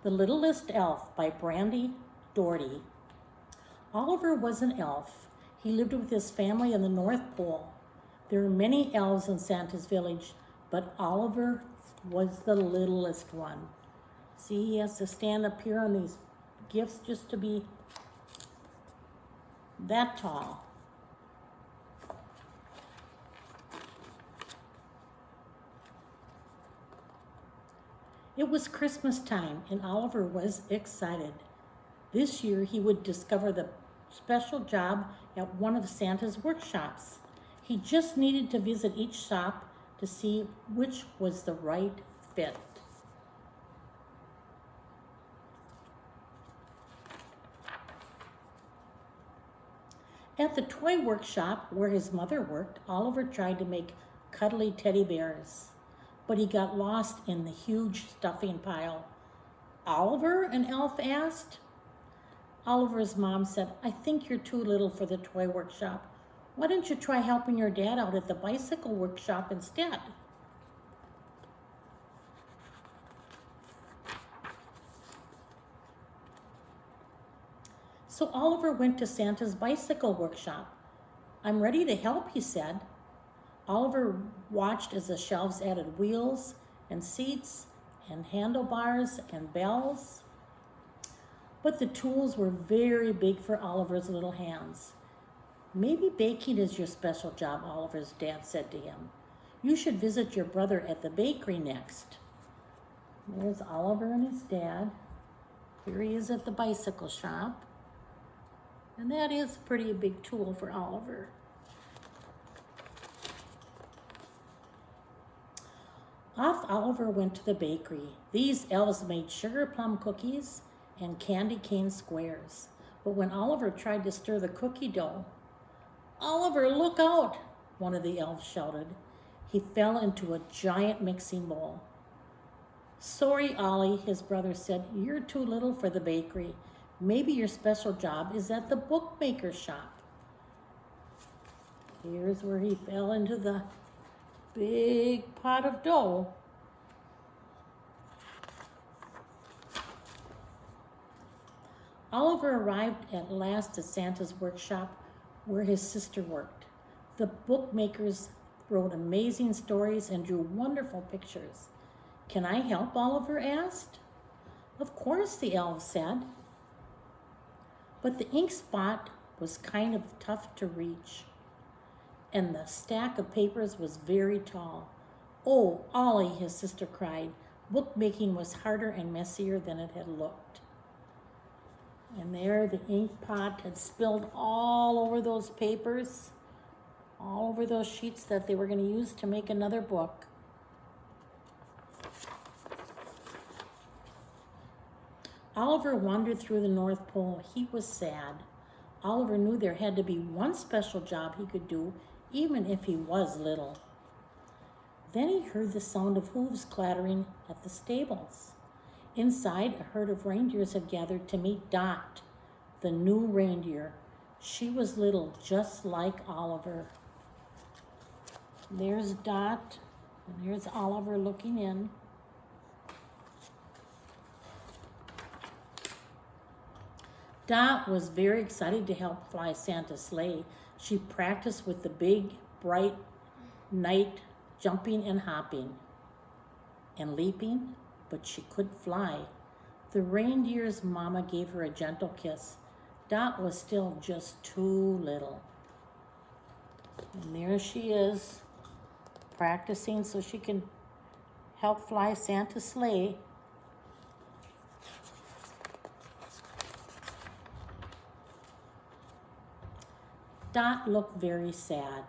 The Littlest Elf by Brandy Doherty. Oliver was an elf. He lived with his family in the North Pole. There are many elves in Santa's village, but Oliver was the littlest one. See, he has to stand up here on these gifts just to be that tall. It was Christmas time, and Oliver was excited. This year, he would discover the special job at one of Santa's workshops. He just needed to visit each shop to see which was the right fit. At the toy workshop where his mother worked, Oliver tried to make cuddly teddy bears, but he got lost in the huge stuffing pile. Oliver, an elf asked. Oliver's mom said, "I think you're too little for the toy workshop. Why don't you try helping your dad out at the bicycle workshop instead?" So Oliver went to Santa's bicycle workshop. "I'm ready to help," he said. Oliver watched as the shelves added wheels and seats and handlebars and bells. But the tools were very big for Oliver's little hands. "Maybe baking is your special job," Oliver's dad said to him. "You should visit your brother at the bakery next." There's Oliver and his dad. Here he is at the bicycle shop. And that is a pretty big tool for Oliver. Off Oliver went to the bakery. These elves made sugar plum cookies and candy cane squares. But when Oliver tried to stir the cookie dough, "Oliver, look out!" one of the elves shouted. He fell into a giant mixing bowl. "Sorry, Ollie," his brother said. "You're too little for the bakery. Maybe your special job is at the bookmaker's shop." Here's where he fell into the big pot of dough. Oliver arrived at last at Santa's workshop where his sister worked. The bookmakers wrote amazing stories and drew wonderful pictures. "Can I help?" Oliver asked. "Of course," the elf said. But the ink spot was kind of tough to reach, and the stack of papers was very tall. "Oh, Ollie," his sister cried, "bookmaking was harder and messier than it had looked." And there the ink pot had spilled all over those papers, all over those sheets that they were going to use to make another book. Oliver wandered through the North Pole. He was sad. Oliver knew there had to be one special job he could do, even if he was little. Then he heard the sound of hooves clattering at the stables. Inside, a herd of reindeers had gathered to meet Dot, the new reindeer. She was little, just like Oliver. There's Dot, and there's Oliver looking in. Dot was very excited to help fly Santa's sleigh. She practiced with the big, bright knight, jumping and hopping and leaping, but she couldn't fly. The reindeer's mama gave her a gentle kiss. Dot was still just too little. And there she is, practicing so she can help fly Santa's sleigh. Dot looked very sad.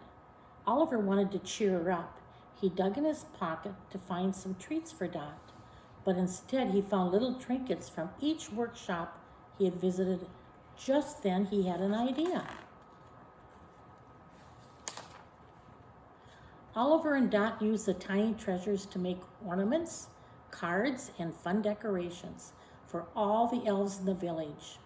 Oliver wanted to cheer her up. He dug in his pocket to find some treats for Dot, but instead he found little trinkets from each workshop he had visited. Just then he had an idea. Oliver and Dot used the tiny treasures to make ornaments, cards, and fun decorations for all the elves in the village.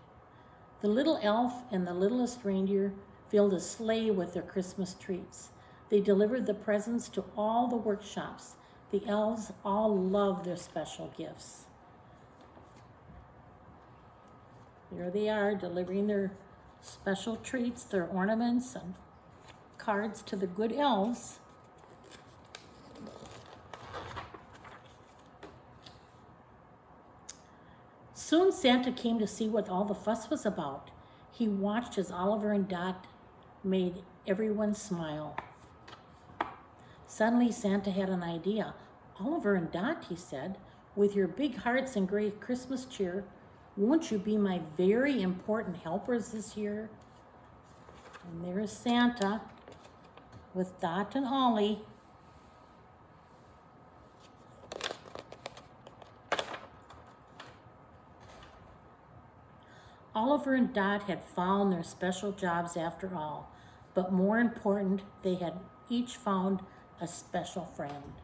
The little elf and the littlest reindeer filled a sleigh with their Christmas treats. They delivered the presents to all the workshops. The elves all loved their special gifts. Here they are delivering their special treats, their ornaments and cards to the good elves. Soon Santa came to see what all the fuss was about. He watched as Oliver and Dot made everyone smile. Suddenly Santa had an idea. Oliver and Dot, he said, with your big hearts and great Christmas cheer, won't you be my very important helpers this year? And there's Santa with Dot and Ollie. Oliver and Dot had found their special jobs after all, but more important, they had each found a special friend.